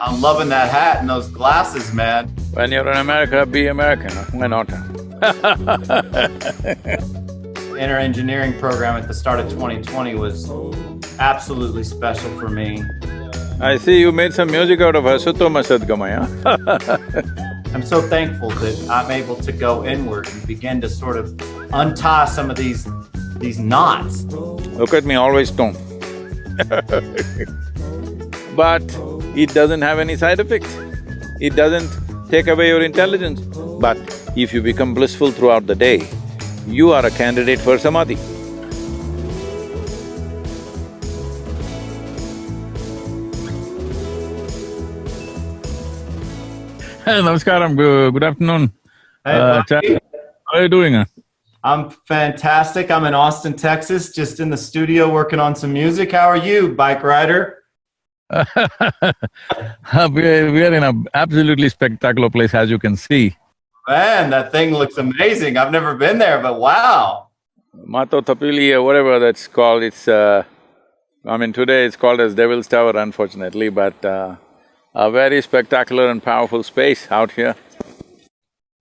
I'm loving that hat and those glasses, man. When you're in America, be American, why not? Inner engineering program at the start of 2020 was absolutely special for me. I see you made some music out of Asutoma Sadgamaya. I'm so thankful that I'm able to go inward and begin to sort of untie some of these knots. Look at me, always stone. But it doesn't have any side effects. It doesn't take away your intelligence. But if you become blissful throughout the day, you are a candidate for Samadhi. Hey, namaskaram, good afternoon. Hey, Chad, how are you doing? I'm fantastic. I'm in Austin, Texas, just in the studio working on some music. How are you, bike rider? We are in an absolutely spectacular place, as you can see. Man, that thing looks amazing. I've never been there, but wow. Mato Tapili or whatever that's called, today it's called as Devil's Tower unfortunately, but a very spectacular and powerful space out here.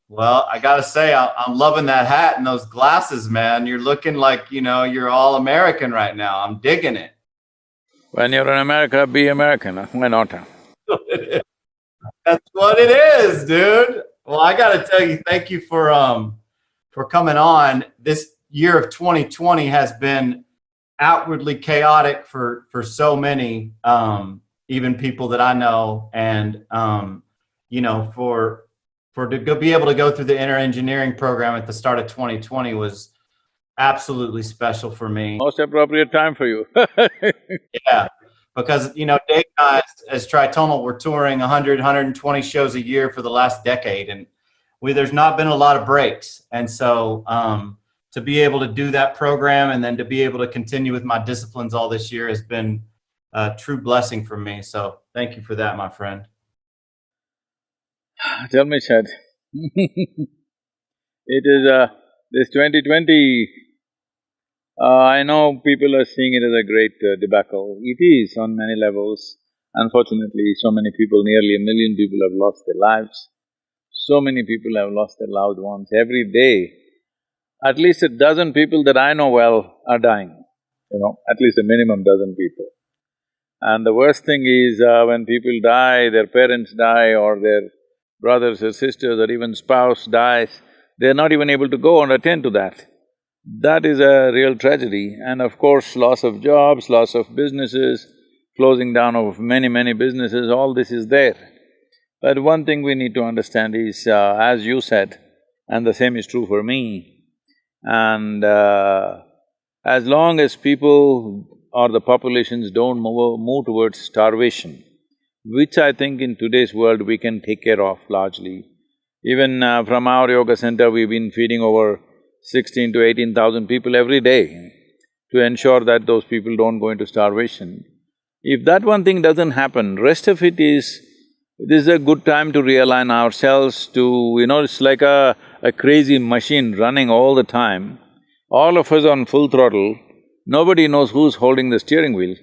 Well, I gotta say, I'm loving that hat and those glasses, man. You're looking like, you're all American right now. I'm digging it. When you're in America, be American, why not? That's what it is, dude. Well, I gotta tell you, thank you for coming on. This year of 2020 has been outwardly chaotic for so many, even people that I know, and to be able to go through the inner engineering program at the start of 2020 was absolutely special for me. Most appropriate time for you. Yeah, because Dave and I, as Tritonal, we're touring 120 shows a year for the last decade, and there's not been a lot of breaks. And so to be able to do that program and then to be able to continue with my disciplines all this year has been a true blessing for me. So thank you for that, my friend. Tell me, Chad. It is this 2020, I know people are seeing it as a great debacle. It is on many levels. Unfortunately, so many people, nearly 1 million people have lost their lives. So many people have lost their loved ones. Every day, at least a dozen people that I know well are dying, at least a minimum dozen people. And the worst thing is when people die, their parents die or their brothers or sisters or even spouse dies, they're not even able to go and attend to that. That is a real tragedy. And of course, loss of jobs, loss of businesses, closing down of many businesses, all this is there. But one thing we need to understand is, as you said, and the same is true for me, and as long as people or the populations don't move towards starvation, which I think in today's world we can take care of largely. Even from our yoga center, we've been feeding over 16 to 18,000 people every day to ensure that those people don't go into starvation. If that one thing doesn't happen, rest of it is… this is a good time to realign ourselves to… it's like a crazy machine running all the time. All of us on full throttle, nobody knows who's holding the steering wheel.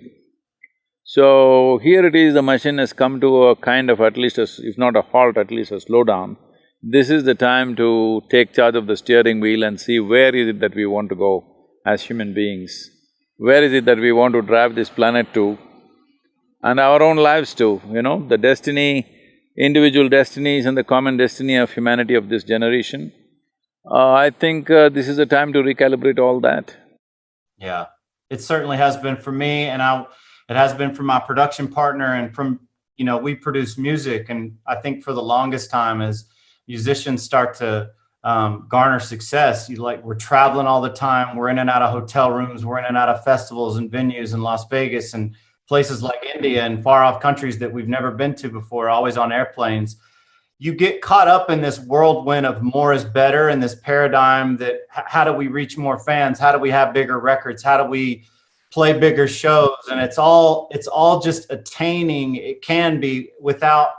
So here it is, the machine has come to a kind of at least if not a halt, at least a slowdown. This is the time to take charge of the steering wheel and see where is it that we want to go as human beings. Where is it that we want to drive this planet to, and our own lives too, the destiny, individual destinies and the common destiny of humanity of this generation. I think this is the time to recalibrate all that. Yeah, it certainly has been for me, and it has been for my production partner, and from… we produce music, and I think for the longest time as musicians start to garner success, we're traveling all the time, we're in and out of hotel rooms, we're in and out of festivals and venues in Las Vegas and places like India and far off countries that we've never been to before, always on airplanes. You get caught up in this whirlwind of more is better, and this paradigm that how do we reach more fans? How do we have bigger records? How do we play bigger shows? And it's all just attaining, it can be without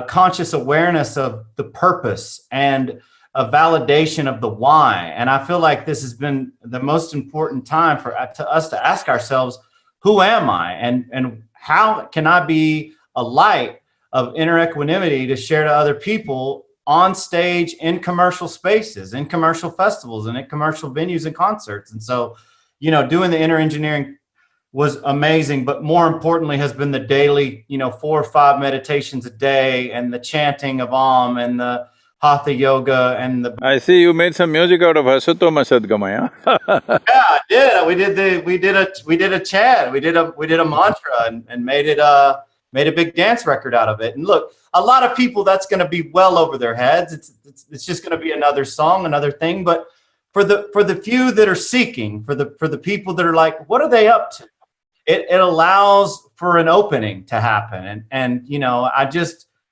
conscious awareness of the purpose and a validation of the why. And I feel like this has been the most important time for us to ask ourselves, who am I? And how can I be a light of inner equanimity to share to other people on stage, in commercial spaces, in commercial festivals, and in commercial venues and concerts. And so, doing the inner engineering was amazing, but more importantly has been the daily, 4 or 5 meditations a day, and the chanting of Om, and the hatha yoga, and the I see you made some music out of Asatoma Sadgamaya. yeah, I did. We did a chant, we did a mantra, and made a big dance record out of it. And look, a lot of people, that's going to be well over their heads. It's just going to be another song, another thing. But for the few that are seeking, for the people that are like, what are they up to? It allows for an opening to happen. And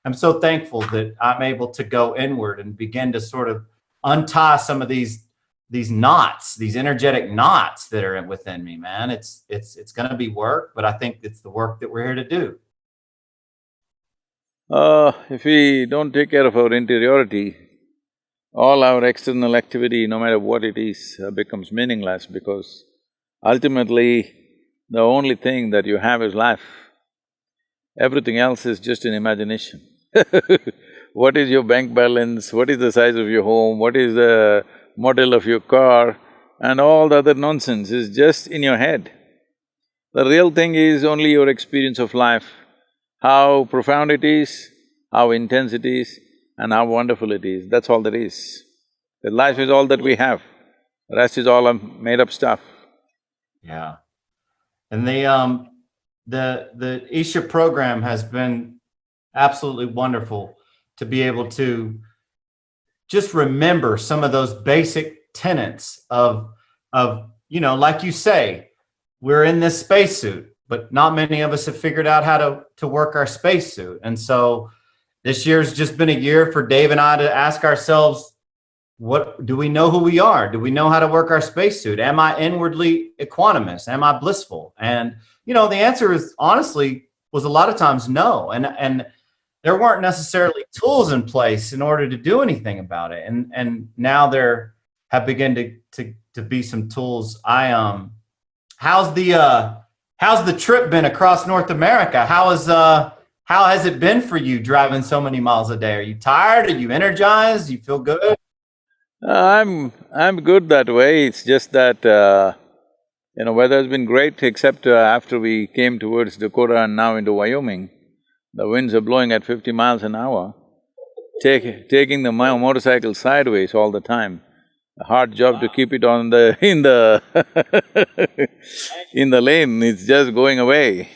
I'm so thankful that I'm able to go inward and begin to sort of untie some of these knots, these energetic knots that are within me, man. It's going to be work, but I think it's the work that we're here to do. If we don't take care of our interiority, all our external activity, no matter what it is, becomes meaningless, because ultimately, the only thing that you have is life. Everything else is just an imagination. What is your bank balance, what is the size of your home, what is the model of your car, and all the other nonsense is just in your head. The real thing is only your experience of life, how profound it is, how intense it is, and how wonderful it is, that's all there is. The life is all that we have, the rest is all made-up stuff. Yeah. And the Isha program has been absolutely wonderful to be able to just remember some of those basic tenets of like you say, we're in this spacesuit, but not many of us have figured out how to work our spacesuit. And so this year's just been a year for Dave and I to ask ourselves, what do we know who we are? Do we know how to work our spacesuit? Am I inwardly equanimous? Am I blissful? And the answer is honestly was a lot of times no. And there weren't necessarily tools in place in order to do anything about it. And now there have begun to be some tools. How's the trip been across North America? How has it been for you driving so many miles a day? Are you tired? Are you energized? You feel good? I'm good that way, it's just that, weather has been great, except after we came towards Dakota and now into Wyoming, the winds are blowing at 50 miles an hour, taking the motorcycle sideways all the time. A hard job to keep it on the… in the in the lane, it's just going away.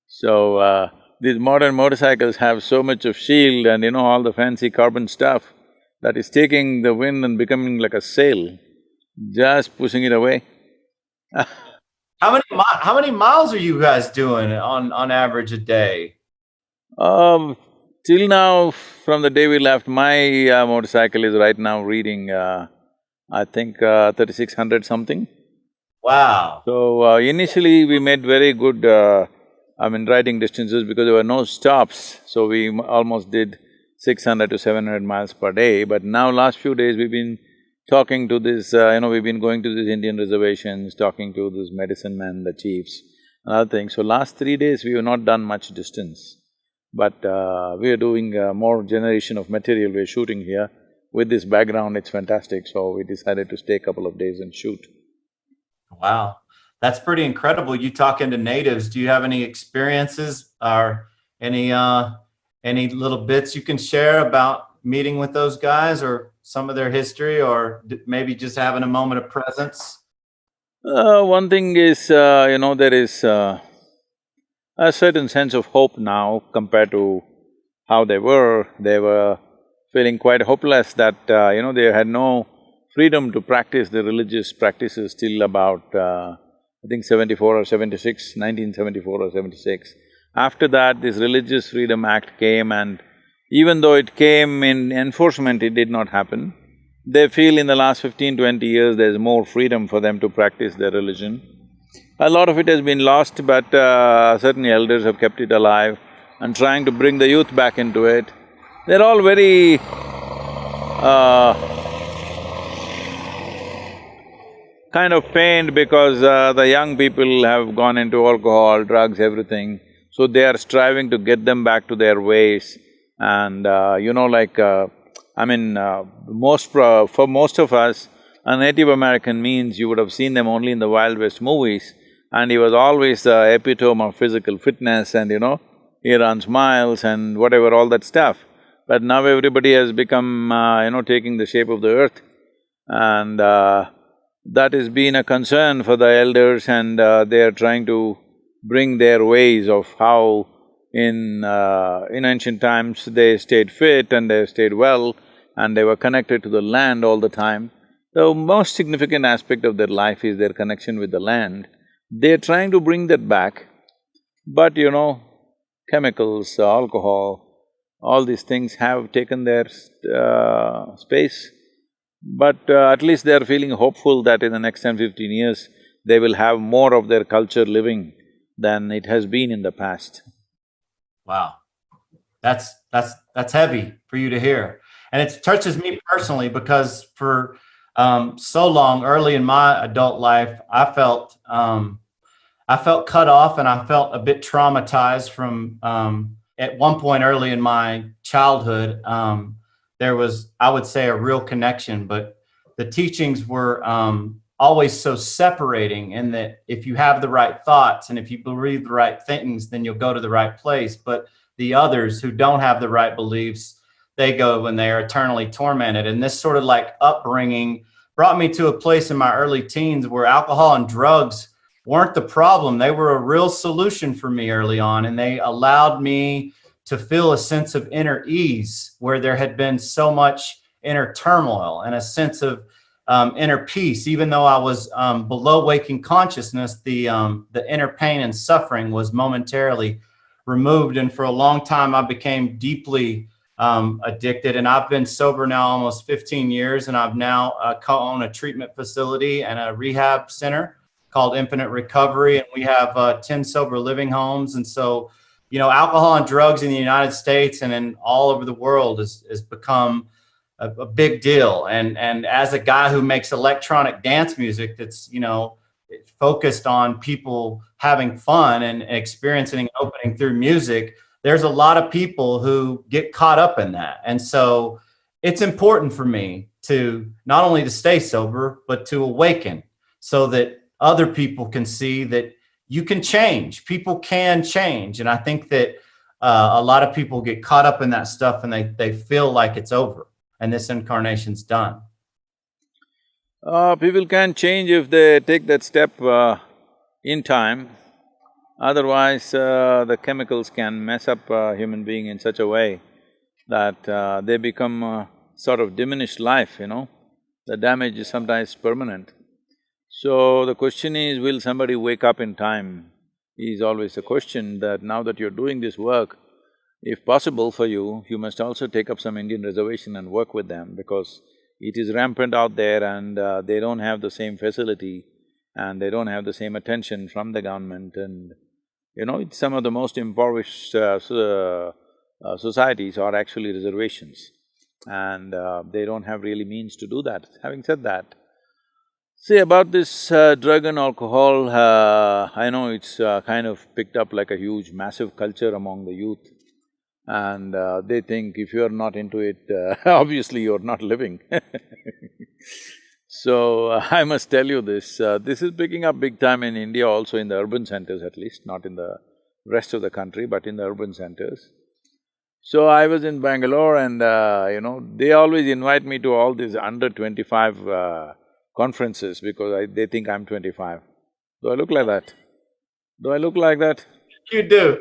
So, these modern motorcycles have so much of shield and all the fancy carbon stuff that is taking the wind and becoming like a sail, just pushing it away. How many miles are you guys doing on average a day? Till now, from the day we left, my motorcycle is right now reading, I think 3,600 something. Wow. So, initially we made very good, riding distances because there were no stops, so we almost did 600 to 700 miles per day. But now last few days we've been talking to this, we've been going to these Indian reservations, talking to this medicine men, the chiefs, and other things. So last 3 days we have not done much distance, but we are doing more generation of material we're shooting here. With this background, it's fantastic, so we decided to stay a couple of days and shoot. Wow, that's pretty incredible. You talking to natives, do you have any experiences or any little bits you can share about meeting with those guys, or some of their history, or maybe just having a moment of presence? One thing is, there is a certain sense of hope now compared to how they were. They were feeling quite hopeless that, they had no freedom to practice the religious practices till about, I think 74 or 76, 1974 or 76. After that, this Religious Freedom Act came, and even though it came in enforcement, it did not happen. They feel in the last 15–20 years there's more freedom for them to practice their religion. A lot of it has been lost, but certain elders have kept it alive and trying to bring the youth back into it. They're all very kind of pained because the young people have gone into alcohol, drugs, everything. So they are striving to get them back to their ways. And for most of us, a Native American means you would have seen them only in the Wild West movies, and he was always the epitome of physical fitness and he runs miles and whatever, all that stuff. But now everybody has become, taking the shape of the earth, and that has been a concern for the elders, and they are trying to bring their ways of how in ancient times they stayed fit and they stayed well and they were connected to the land all the time. The most significant aspect of their life is their connection with the land. They're trying to bring that back, but chemicals, alcohol, all these things have taken their space. But at least they are feeling hopeful that in the next 10-15 years, they will have more of their culture living than it has been in the past. Wow. That's heavy for you to hear. And it touches me personally because for so long, early in my adult life, I felt cut off and I felt a bit traumatized from at one point early in my childhood. There was, I would say, a real connection, but the teachings were always so separating in that if you have the right thoughts and if you believe the right things, then you'll go to the right place. But the others who don't have the right beliefs, they go when they are eternally tormented. And this sort of like upbringing brought me to a place in my early teens where alcohol and drugs weren't the problem. They were a real solution for me early on, and they allowed me to feel a sense of inner ease where there had been so much inner turmoil and a sense of inner peace. Even though I was below waking consciousness, the inner pain and suffering was momentarily removed. And for a long time, I became deeply addicted. And I've been sober now almost 15 years, and I've now co-own a treatment facility and a rehab center called Infinite Recovery. And we have 10 sober living homes. And so, alcohol and drugs in the United States and in all over the world has become a big deal. And as a guy who makes electronic dance music that's, focused on people having fun and experiencing and opening through music, there's a lot of people who get caught up in that. And so it's important for me to not only to stay sober, but to awaken so that other people can see that you can change. People can change. And I think that a lot of people get caught up in that stuff and they feel like it's over and this incarnation's done. People can change if they take that step in time. Otherwise, the chemicals can mess up a human being in such a way that they become sort of diminished life, The damage is sometimes permanent. So the question is, will somebody wake up in time? Is always the question. That now that you're doing this work, if possible for you, you must also take up some Indian reservation and work with them, because it is rampant out there and they don't have the same facility and they don't have the same attention from the government, and it's some of the most impoverished societies are actually reservations, and they don't have really means to do that. Having said that, see, about this drug and alcohol, I know it's kind of picked up like a huge, massive culture among the youth, and they think if you're not into it, obviously you're not living. So, I must tell you this is picking up big time in India also, in the urban centers at least, not in the rest of the country, but in the urban centers. So, I was in Bangalore and, they always invite me to all these under 25 conferences because they think I'm 25. Do I look like that? Do I look like that? You do.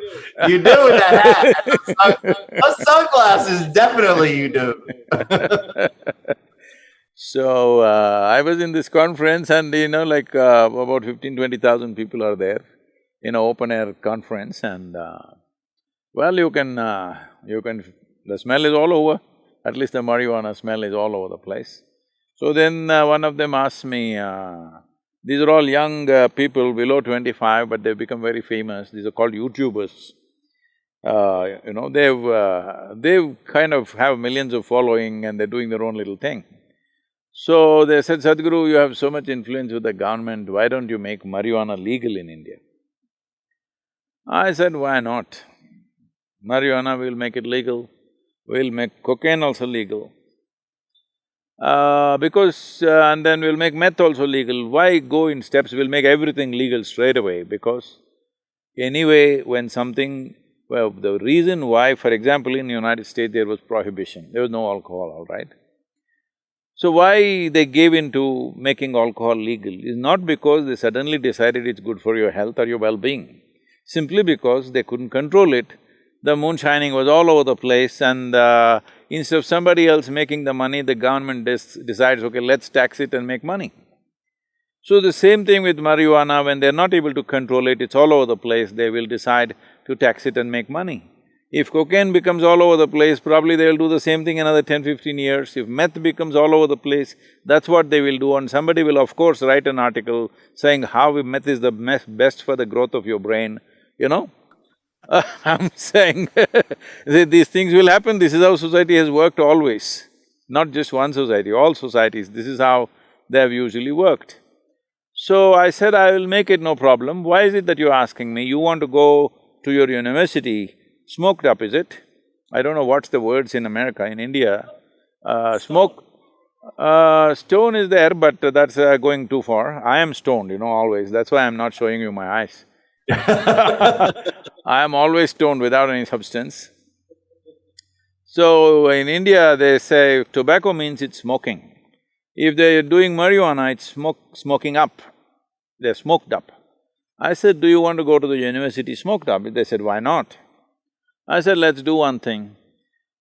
You do with that hat. Those sunglasses, definitely you do. So, I was in this conference and about 15-20,000 people are there in an open-air conference, and well, you can… the smell is all over, at least the marijuana smell is all over the place. So then one of them asked me, these are all young people below 25, but they've become very famous, these are called YouTubers. They've kind of have millions of following and they're doing their own little thing. So they said, Sadhguru, you have so much influence with the government, why don't you make marijuana legal in India? I said, why not? Marijuana, we'll make it legal. We'll make cocaine also legal. And then we'll make meth also legal. Why go in steps? We'll make everything legal straight away, because anyway, when something… Well, the reason why, for example, in the United States there was prohibition, there was no alcohol, all right? So why they gave in to making alcohol legal is not because they suddenly decided it's good for your health or your well-being, simply because they couldn't control it. The moonshining was all over the place, and instead of somebody else making the money, the government decides, okay, let's tax it and make money. So the same thing with marijuana, when they're not able to control it, it's all over the place, they will decide to tax it and make money. If cocaine becomes all over the place, probably they'll do the same thing another 10-15 years. If meth becomes all over the place, that's what they will do, and somebody will of course write an article saying how meth is the best for the growth of your brain, you know? I'm saying these things will happen, this is how society has worked always. Not just one society, all societies, this is how they have usually worked. So I said, I will make it, no problem. Why is it that you're asking me? You want to go to your university smoked up, is it? I don't know what's the words in America, in India. Stone is there, but that's going too far. I am stoned, always, that's why I'm not showing you my eyes. I am always stoned without any substance. So in India, they say tobacco means it's smoking. If they're doing marijuana, it's smoking up. They're smoked up. I said, do you want to go to the university smoked up? They said, why not? I said, let's do one thing.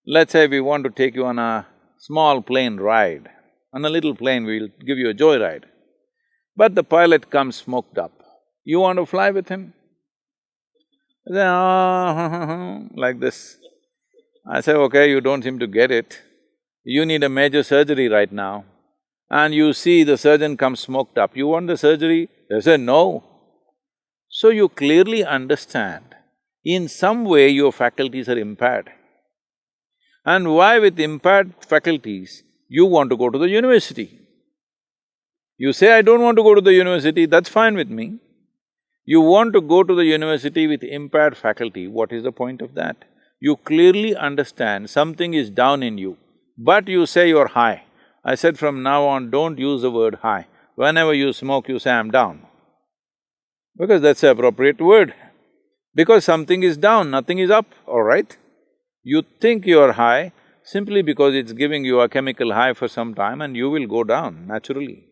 Let's say we want to take you on a small plane ride. On a little plane, we'll give you a joyride. But the pilot comes smoked up. You want to fly with him? They say, like this. I say, okay, you don't seem to get it. You need a major surgery right now. And you see the surgeon comes smoked up, you want the surgery? They say, no. So you clearly understand, in some way your faculties are impaired. And why with impaired faculties, you want to go to the university? You say, I don't want to go to the university, that's fine with me. You want to go to the university with impaired faculty, what is the point of that? You clearly understand something is down in you, but you say you're high. I said, from now on, don't use the word high. Whenever you smoke, you say, I'm down. Because that's the appropriate word. Because something is down, nothing is up, all right? You think you're high simply because it's giving you a chemical high for some time and you will go down naturally.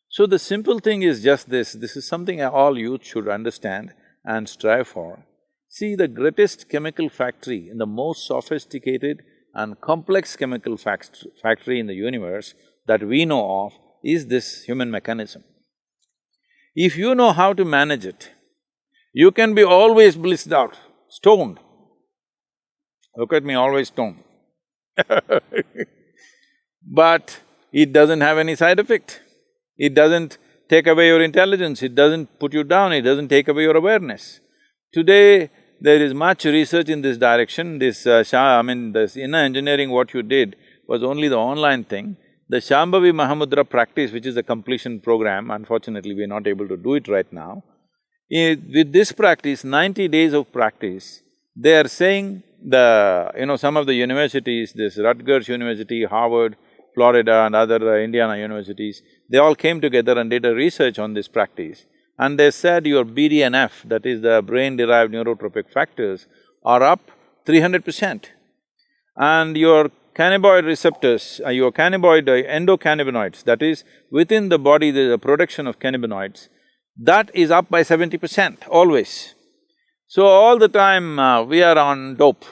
So the simple thing is just this is something all youth should understand and strive for. See, the greatest chemical factory and the most sophisticated and complex chemical factory in the universe that we know of is this human mechanism. If you know how to manage it, you can be always blissed out, stoned. Look at me, always stoned. But it doesn't have any side effect. It doesn't take away your intelligence, it doesn't put you down, it doesn't take away your awareness. Today, there is much research in this direction. This this inner engineering, what you did was only the online thing. The Shambhavi Mahamudra practice, which is a completion program, unfortunately we're not able to do it right now. With this practice, 90 days of practice, they are saying some of the universities, this Rutgers University, Harvard, Florida and other Indiana universities, they all came together and did a research on this practice. And they said your BDNF, that is the brain-derived neurotropic factors, are up 300%. And your cannabinoid receptors, your endocannabinoids, that is, within the body there is a production of cannabinoids, that is up by 70%, always. So all the time we are on dope,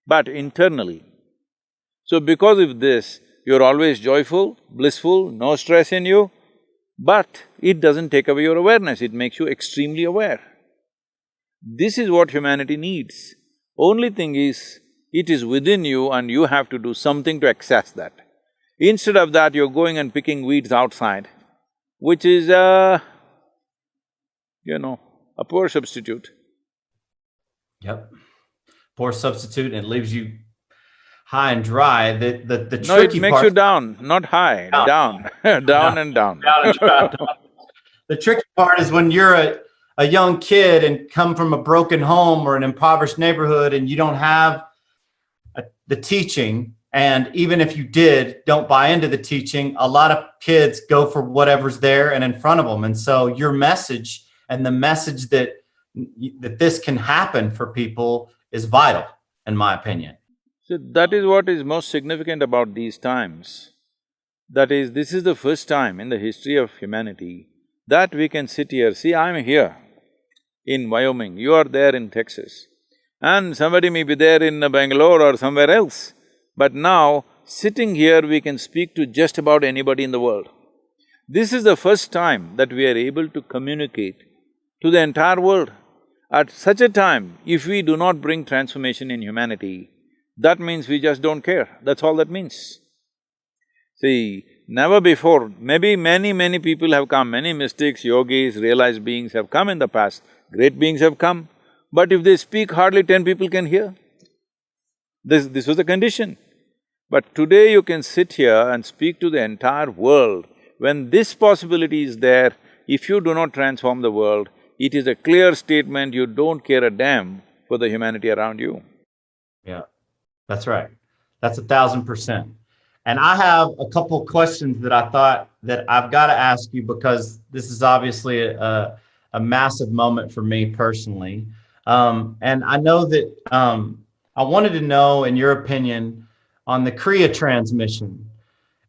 but internally. So because of this, you're always joyful, blissful, no stress in you, but it doesn't take away your awareness, it makes you extremely aware. This is what humanity needs. Only thing is, it is within you and you have to do something to access that. Instead of that, you're going and picking weeds outside, which is a poor substitute. Yep. Poor substitute, and it leaves you high and dry. The tricky part… No, it makes you down, not high, down, down and down. Down and down. The tricky part is when you're a young kid and come from a broken home or an impoverished neighborhood, and you don't have the teaching, and even if you did, don't buy into the teaching, a lot of kids go for whatever's there and in front of them. And so your message and the message that this can happen for people is vital, in my opinion. So that is what is most significant about these times. That is, this is the first time in the history of humanity that we can sit here. See, I'm here in Wyoming, you are there in Texas, and somebody may be there in Bangalore or somewhere else. But now, sitting here, we can speak to just about anybody in the world. This is the first time that we are able to communicate to the entire world. At such a time, if we do not bring transformation in humanity, that means we just don't care, that's all that means. See, never before, maybe many people have come, many mystics, yogis, realized beings have come in the past, great beings have come, but if they speak, hardly 10 people can hear. This was the condition. But today you can sit here and speak to the entire world. When this possibility is there, if you do not transform the world, it is a clear statement you don't care a damn for the humanity around you. Yeah, that's right. That's 1,000%. And I have a couple questions that I thought that I've got to ask you, because this is obviously a massive moment for me personally. And I know that I wanted to know, in your opinion, on the Kriya transmission,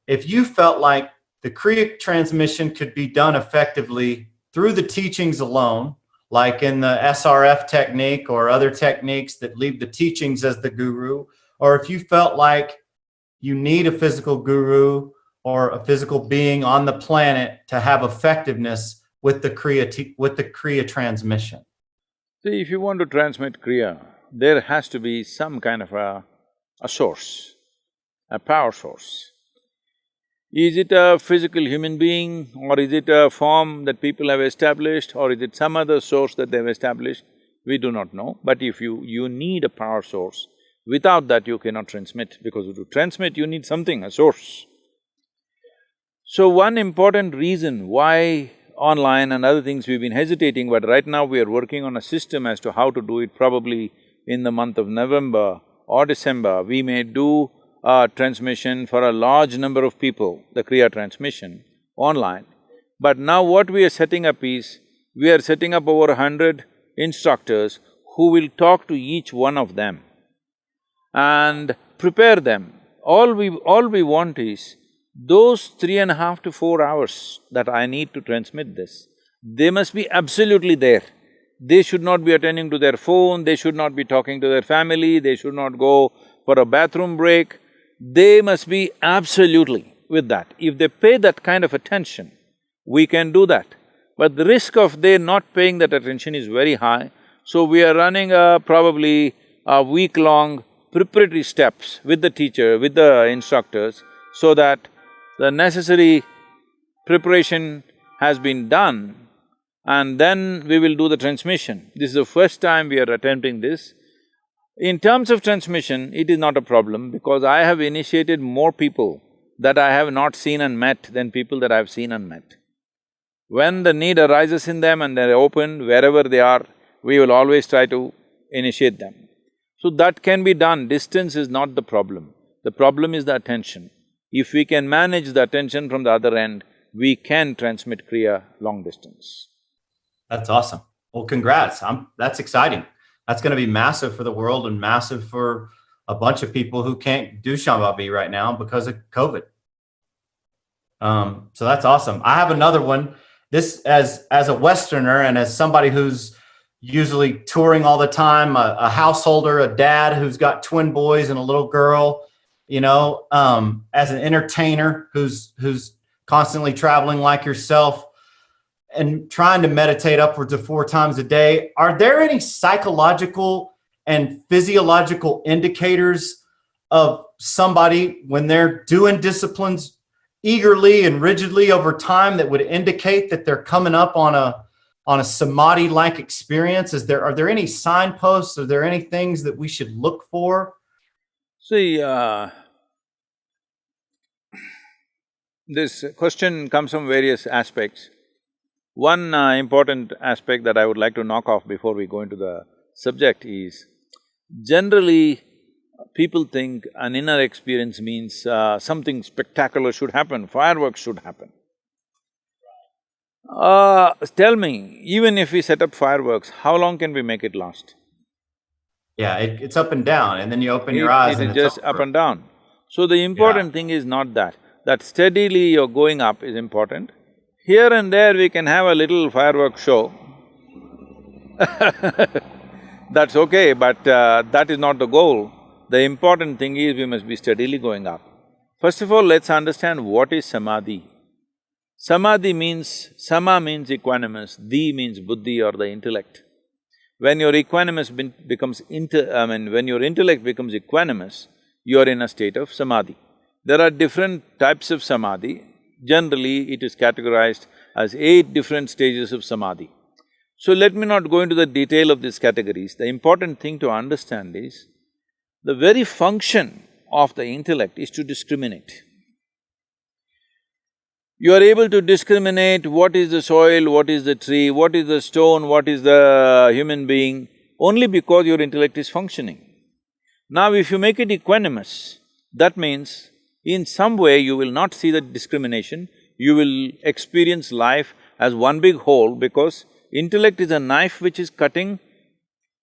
if you felt like the Kriya transmission could be done effectively through the teachings alone, like in the SRF technique or other techniques that leave the teachings as the guru, or if you felt like you need a physical guru or a physical being on the planet to have effectiveness with the Kriya transmission. See, if you want to transmit Kriya, there has to be some kind of a source, a power source. Is it a physical human being, or is it a form that people have established, or is it some other source that they've established? We do not know, but if you need a power source, without that you cannot transmit, because to transmit you need something, a source. So one important reason why online and other things we've been hesitating, but right now we are working on a system as to how to do it. Probably in the month of November or December, we may do a transmission for a large number of people, the Kriya transmission, online. But now what we are setting up is, we are setting up over 100 instructors who will talk to each one of them and prepare them. All we want is, those 3.5 to 4 hours that I need to transmit this, they must be absolutely there. They should not be attending to their phone, they should not be talking to their family, they should not go for a bathroom break. They must be absolutely with that. If they pay that kind of attention, we can do that. But the risk of they not paying that attention is very high, so we are running probably a week-long preparatory steps with the teacher, with the instructors, so that the necessary preparation has been done, and then we will do the transmission. This is the first time we are attempting this. In terms of transmission, it is not a problem, because I have initiated more people that I have not seen and met than people that I have seen and met. When the need arises in them and they're open, wherever they are, we will always try to initiate them. So that can be done, distance is not the problem. The problem is the attention. If we can manage the attention from the other end, we can transmit Kriya long distance. That's awesome. Well, congrats. That's exciting. That's going to be massive for the world and massive for a bunch of people who can't do Shambhavi right now because of COVID. So that's awesome. I have another one. This, as a Westerner and as somebody who's usually touring all the time, a householder, a dad who's got twin boys and a little girl, you know, as an entertainer who's constantly traveling like yourself and trying to meditate upwards of 4 times a day, are there any psychological and physiological indicators of somebody when they're doing disciplines eagerly and rigidly over time that would indicate that they're coming up on a samadhi-like experience? Are there any signposts? Are there any things that we should look for? See, this question comes from various aspects. One important aspect that I would like to knock off before we go into the subject is, generally people think an inner experience means something spectacular should happen, fireworks should happen. Tell me, even if we set up fireworks, how long can we make it last? Yeah, it's up and down, and then you open your eyes It and is it's just up over. and down. So the important thing is not that. That steadily you're going up is important. Here and there we can have a little fireworks show. That's okay, but that is not the goal. The important thing is we must be steadily going up. First of all, let's understand what is Samadhi. Samadhi means… Sama means equanimous, Di means buddhi or the intellect. When your equanimous becomes when your intellect becomes equanimous, you are in a state of Samadhi. There are different types of Samadhi. Generally, it is categorized as 8 different stages of Samadhi. So let me not go into the detail of these categories. The important thing to understand is, the very function of the intellect is to discriminate. You are able to discriminate what is the soil, what is the tree, what is the stone, what is the human being, only because your intellect is functioning. Now if you make it equanimous, that means in some way you will not see the discrimination, you will experience life as one big whole, because intellect is a knife which is cutting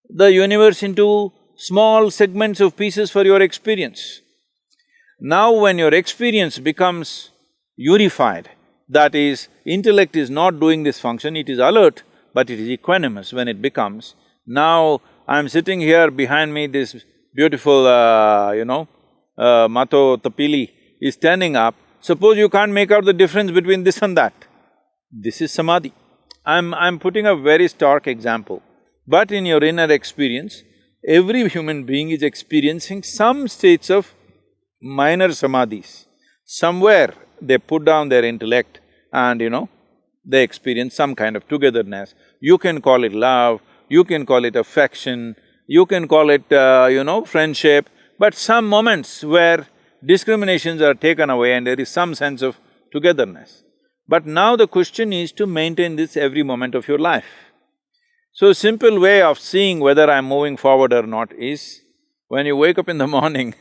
the universe into small segments of pieces for your experience. Now when your experience becomes unified, that is, intellect is not doing this function, it is alert, but it is equanimous when it becomes. Now, I'm sitting here, behind me this beautiful, Mato Tapili is standing up. Suppose you can't make out the difference between this and that. This is Samadhi. I'm putting a very stark example. But in your inner experience, every human being is experiencing some states of minor Samadhis. Somewhere they put down their intellect and, they experience some kind of togetherness. You can call it love, you can call it affection, you can call it, friendship, but some moments where discriminations are taken away and there is some sense of togetherness. But now the question is to maintain this every moment of your life. So simple way of seeing whether I'm moving forward or not is, when you wake up in the morning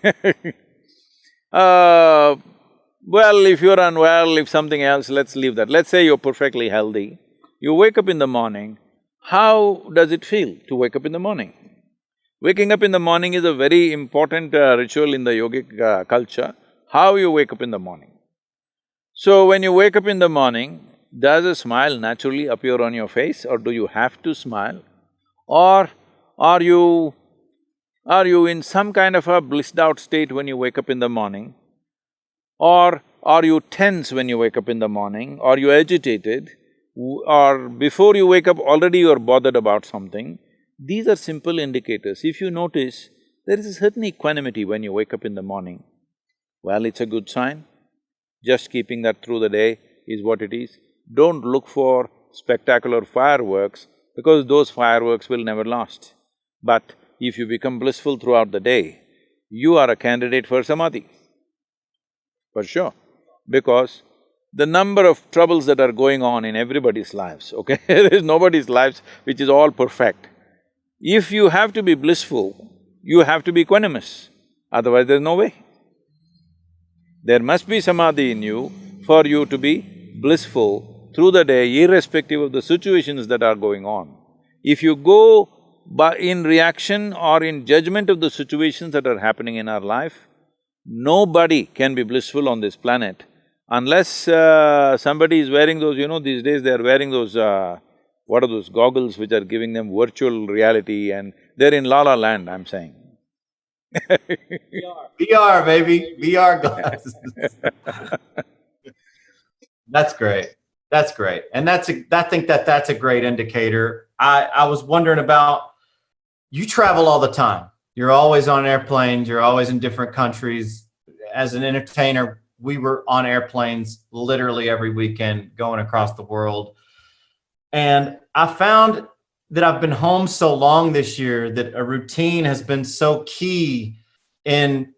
well, if you're unwell, if something else, let's leave that. Let's say you're perfectly healthy. You wake up in the morning, how does it feel to wake up in the morning? Waking up in the morning is a very important ritual in the yogic culture, how you wake up in the morning. So when you wake up in the morning, does a smile naturally appear on your face, or do you have to smile? Or are you in some kind of a blissed out state when you wake up in the morning? Or are you tense when you wake up in the morning? Are you agitated? Or before you wake up already you're bothered about something? These are simple indicators. If you notice, there is a certain equanimity when you wake up in the morning. Well, it's a good sign. Just keeping that through the day is what it is. Don't look for spectacular fireworks, because those fireworks will never last. But if you become blissful throughout the day, you are a candidate for Samadhi. For sure, because the number of troubles that are going on in everybody's lives, okay? There is nobody's lives which is all perfect. If you have to be blissful, you have to be equanimous, otherwise there's no way. There must be Samadhi in you for you to be blissful through the day, irrespective of the situations that are going on. If you go in reaction or in judgment of the situations that are happening in our life, nobody can be blissful on this planet unless somebody is wearing those, these days they are wearing those, what are those goggles which are giving them virtual reality, and they're in La La Land, I'm saying. VR, baby, VR glasses. That's great. That's great. And I think that's a great indicator. I was wondering about, you travel all the time. You're always on airplanes, you're always in different countries. As an entertainer, we were on airplanes literally every weekend going across the world. And I found that I've been home so long this year that a routine has been so key in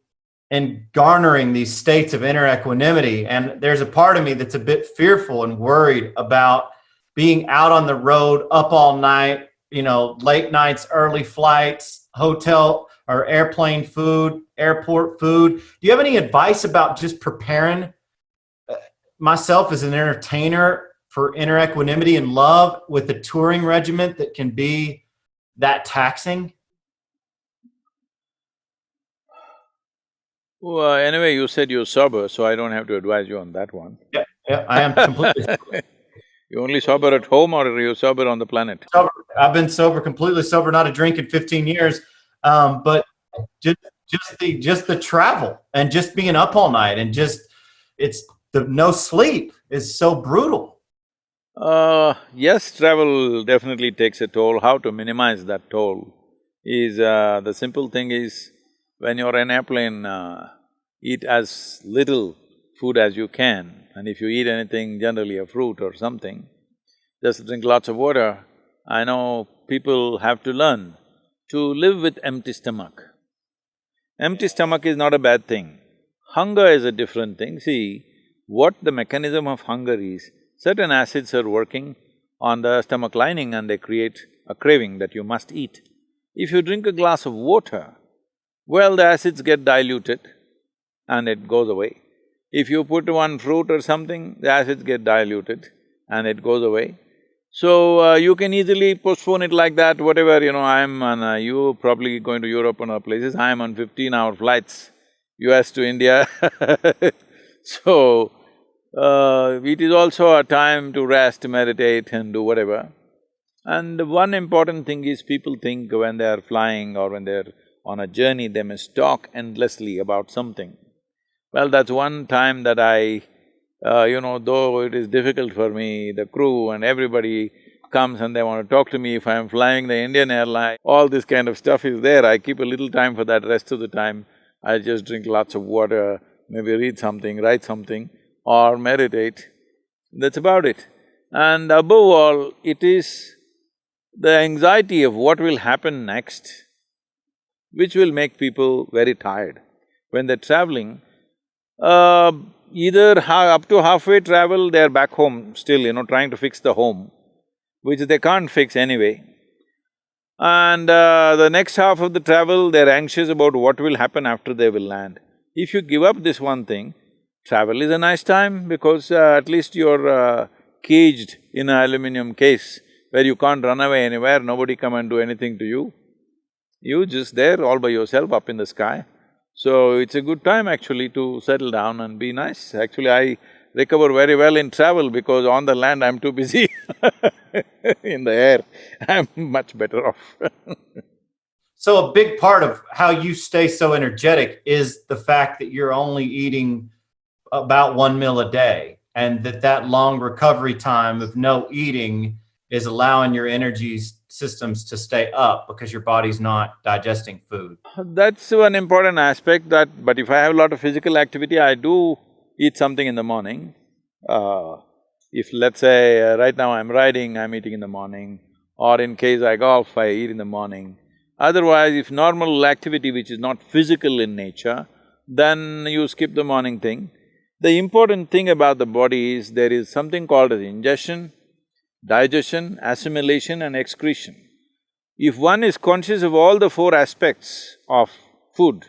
garnering these states of inner equanimity. And there's a part of me that's a bit fearful and worried about being out on the road, up all night, late nights, early flights, hotel or airplane food, airport food. Do you have any advice about just preparing myself as an entertainer for inner equanimity and love with a touring regiment that can be that taxing? Well, anyway, you said you're sober, so I don't have to advise you on that one. Yeah, I am completely You only sober at home, or are you sober on the planet? sober. I've been sober, completely sober, not a drink in 15 years. But just the travel and just being up all night and just it's the no sleep is so brutal. Yes, travel definitely takes a toll. How to minimize that toll is, the simple thing is, when you're in an airplane, eat as little food as you can, and if you eat anything, generally a fruit or something, just drink lots of water. I know people have to learn to live with empty stomach. Empty stomach is not a bad thing. Hunger is a different thing. See, what the mechanism of hunger is, certain acids are working on the stomach lining and they create a craving that you must eat. If you drink a glass of water, well, the acids get diluted and it goes away. If you put one fruit or something, the acids get diluted and it goes away. So, you can easily postpone it like that, whatever, I'm on… you probably going to Europe and other places, I'm on 15-hour flights, US to India So, it is also a time to rest, meditate and do whatever. And one important thing is, people think when they are flying or when they're on a journey, they must talk endlessly about something. Well, that's one time that though it is difficult for me, the crew and everybody comes and they want to talk to me if I'm flying the Indian airline, all this kind of stuff is there. I keep a little time for that. Rest of the time, I just drink lots of water, maybe read something, write something or meditate. That's about it. And above all, it is the anxiety of what will happen next which will make people very tired. When they're traveling, either up to halfway travel, they're back home still, trying to fix the home, which they can't fix anyway. And the next half of the travel, they're anxious about what will happen after they will land. If you give up this one thing, travel is a nice time because at least you're caged in an aluminum case where you can't run away anywhere, nobody come and do anything to you. You're just there all by yourself up in the sky. So, it's a good time actually to settle down and be nice. Actually, I recover very well in travel because on the land I'm too busy in the air, I'm much better off So a big part of how you stay so energetic is the fact that you're only eating about 1 meal a day, and that long recovery time of no eating is allowing your energy systems to stay up because your body's not digesting food. That's one important aspect but if I have a lot of physical activity, I do eat something in the morning. If let's say right now I'm riding, I'm eating in the morning, or in case I golf, I eat in the morning. Otherwise, if normal activity which is not physical in nature, then you skip the morning thing. The important thing about the body is there is something called as ingestion, digestion, assimilation and excretion. If one is conscious of all the four aspects of food,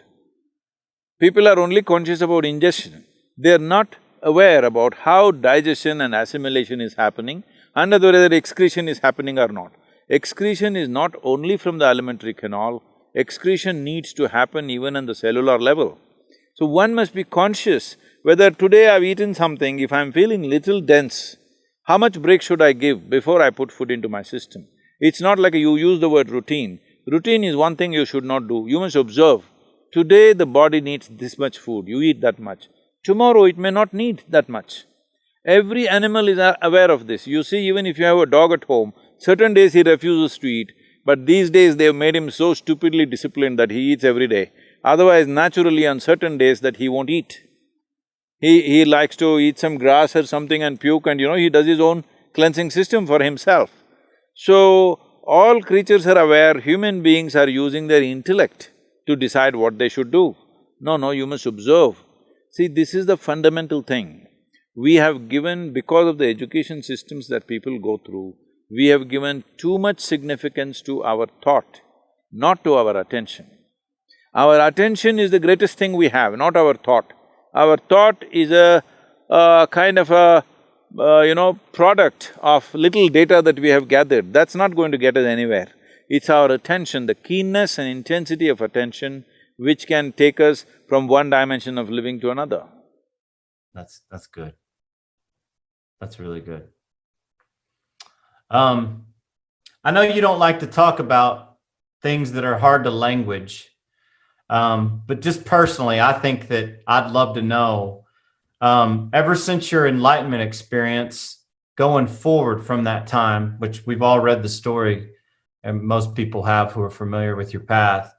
people are only conscious about ingestion. They're not aware about how digestion and assimilation is happening and whether excretion is happening or not. Excretion is not only from the alimentary canal, excretion needs to happen even on the cellular level. So one must be conscious whether today I've eaten something, if I'm feeling little dense, how much break should I give before I put food into my system? It's not like you use the word routine. Routine is one thing you should not do, you must observe. Today the body needs this much food, you eat that much. Tomorrow it may not need that much. Every animal is aware of this. You see, even if you have a dog at home, certain days he refuses to eat, but these days they've made him so stupidly disciplined that he eats every day. Otherwise, naturally on certain days that he won't eat. He likes to eat some grass or something and puke and he does his own cleansing system for himself. So, all creatures are aware, human beings are using their intellect to decide what they should do. No, you must observe. See, this is the fundamental thing. we have given, because of the education systems that people go through, we have given too much significance to our thought, not to our attention. Our attention is the greatest thing we have, not our thought. Our thought is a kind of a, product of little data that we have gathered. That's not going to get us anywhere. It's our attention, the keenness and intensity of attention, which can take us from one dimension of living to another. That's good. That's really good. I know you don't like to talk about things that are hard to language, but just personally, I think that I'd love to know, ever since your enlightenment experience, going forward from that time, which we've all read the story, and most people have who are familiar with your path.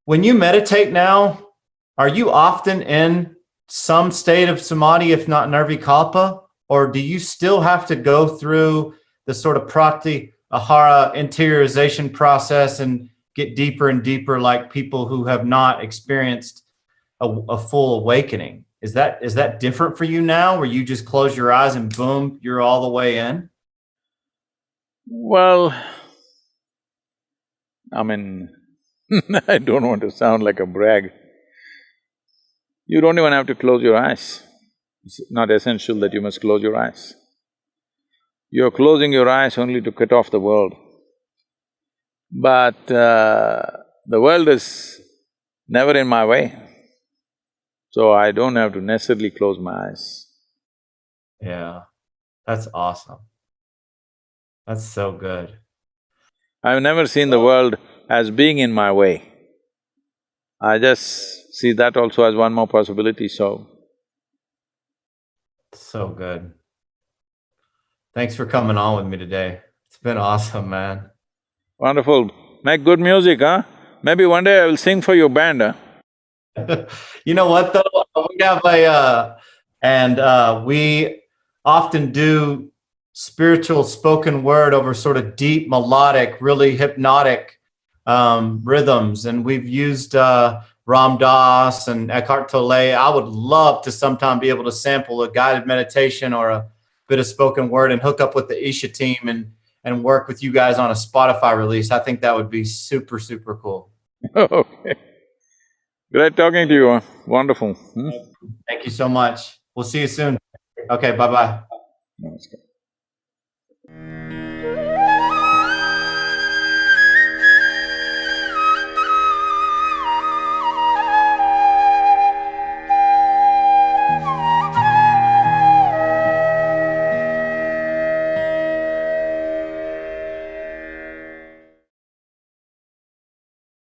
When you meditate now, are you often in some state of samadhi, if not nirvikalpa, or do you still have to go through the sort of pratyahara interiorization process and get deeper and deeper, like people who have not experienced a full awakening? Is that different for you now, where you just close your eyes and boom, you're all the way in? Well, I mean, I don't want to sound like a brag. You don't even have to close your eyes. It's not essential that you must close your eyes. You're closing your eyes only to cut off the world. But the world is never in my way, so I don't have to necessarily close my eyes. Yeah, that's awesome. That's so good. I've never seen the world as being in my way. I just see that also as one more possibility, so… So good. Thanks for coming on with me today. It's been awesome, man. Wonderful. Make good music, huh? Maybe one day I will sing for your band, huh? You know what though? We have we often do spiritual spoken word over sort of deep, melodic, really hypnotic rhythms, and we've used Ram Dass and Eckhart Tolle. I would love to sometime be able to sample a guided meditation or a bit of spoken word and hook up with the Isha team and work with you guys on a Spotify release. I think that would be super, super cool. Okay. Great talking to you, huh? Wonderful. Thank you so much. We'll see you soon. Okay, bye-bye. Namaskar.